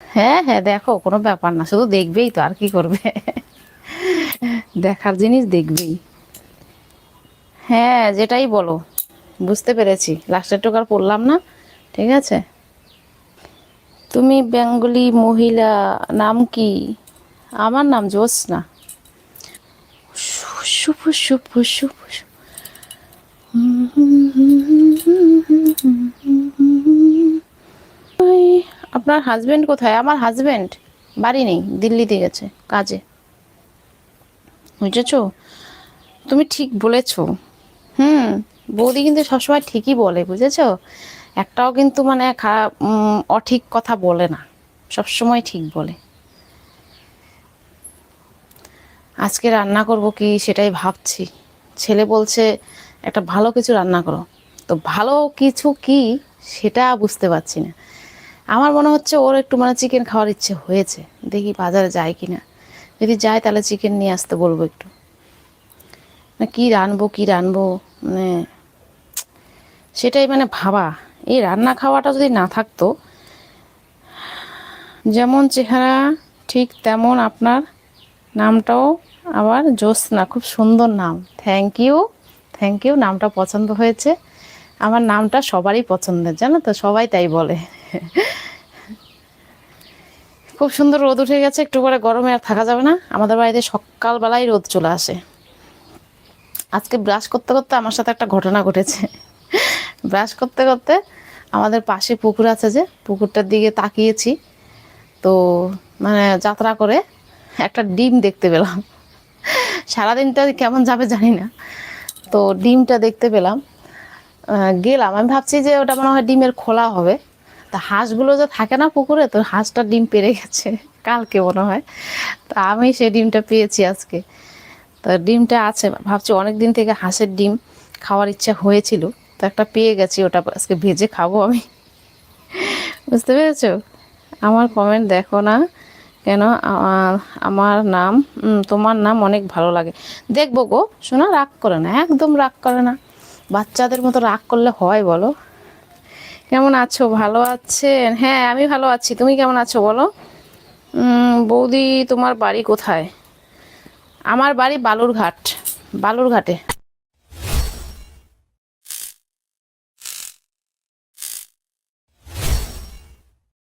হ্যাঁ হ্যাঁ, দেখো, কোনো ব্যাপার না, শুধু দেখবেই তো, আর কি করবে। দেখার জিনিস দেখবেই। হ্যাঁ, যেটাই বলো, বুঝতে পেরেছি, লাস্টের টুকু আর পড়লাম না। ঠিক আছে। তুমি বেঙ্গলি মহিলা, নাম কি? আমার নাম জ্যোৎস্না। শুভ শুভ শুভ শুভ। ওই, আপনার হাজবেন্ড কোথায়? আমার হাজবেন্ড বাড়ি নেই, দিল্লিতে গেছে কাজে। বুঝেছো? তুমি ঠিক বলেছো। হুম। বৌদি কিন্তু সবসময় ঠিকই বলে, বুঝেছো? একটাও কিন্তু মানে খারাপ অঠিক কথা বলে না, সবসময় ঠিক বলে। আজকে রান্না করব কি সেটাই ভাবছি। ছেলে বলছে একটা ভালো কিছু রান্না করো, তো ভালো কিছু কি সেটা বুঝতে পারছি না। আমার মনে হচ্ছে ওর একটু মানে চিকেন খাওয়ার ইচ্ছে হয়েছে, দেখি বাজারে যায় কি না। যদি যায় তাহলে চিকেন নিয়ে আসতে বলবো একটু। না কি রানবো কি রানবো, মানে সেটাই মানে ভাবা। এই রান্না খাওয়াটা যদি না থাকতো, যেমন চেহারা ঠিক তেমন আপনার নামটাও আবার জ্যোৎস্না, খুব সুন্দর নাম। থ্যাংক ইউ, থ্যাংক ইউ, নামটা পছন্দ হয়েছে। আমার নামটা সবারই পছন্দের, জানো তো, সবাই তাই বলে। খুব সুন্দর রোদ উঠে গেছে, একটু পরে গরমে আর থাকা যাবে না। আমাদের বাড়িতে সকালবেলায় রোদ চলে আসে। আজকে ব্রাশ করতে করতে আমার সাথে একটা ঘটনা ঘটেছে। ব্রাশ করতে করতে আমাদের পাশে পুকুর আছে, যে পুকুরটার দিকে তাকিয়েছি, তো মানে যাত্রা করে একটা ডিম দেখতে পেলাম। সারাদিনটা কেমন যাবে জানি না, তো ডিমটা দেখতে পেলাম। গেলাম, আমি ভাবছি যে ওটা মনে হয় ডিমের খোলা হবে। তা হাঁসগুলো যে থাকে না পুকুরে, তো হাঁসটা ডিম পেড়ে গেছে কালকে মনে হয়। তা আমি সেই ডিমটা পেয়েছি আজকে। তা ডিমটা আছে, ভাবছি অনেক দিন থেকে হাঁসের ডিম খাওয়ার ইচ্ছা হয়েছিল, তো একটা পেয়ে গেছি, ওটা আজকে ভেজে খাবো আমি। বুঝতে পেরেছো? আমার কমেন্ট দেখো না কেন? আমার নাম, তোমার নাম অনেক ভালো লাগে। দেখবো গো, শোনা, রাগ করে না, একদম রাগ করে না। বাচ্চাদের মতো রাগ করলে হয় বলো? কেমন আছো? ভালো আছেন? হ্যাঁ, আমি ভালো আছি। তুমি কেমন আছো বলো? বৌদি, তোমার বাড়ি কোথায়? আমার বাড়ি বালুরঘাট, বালুরঘাটে।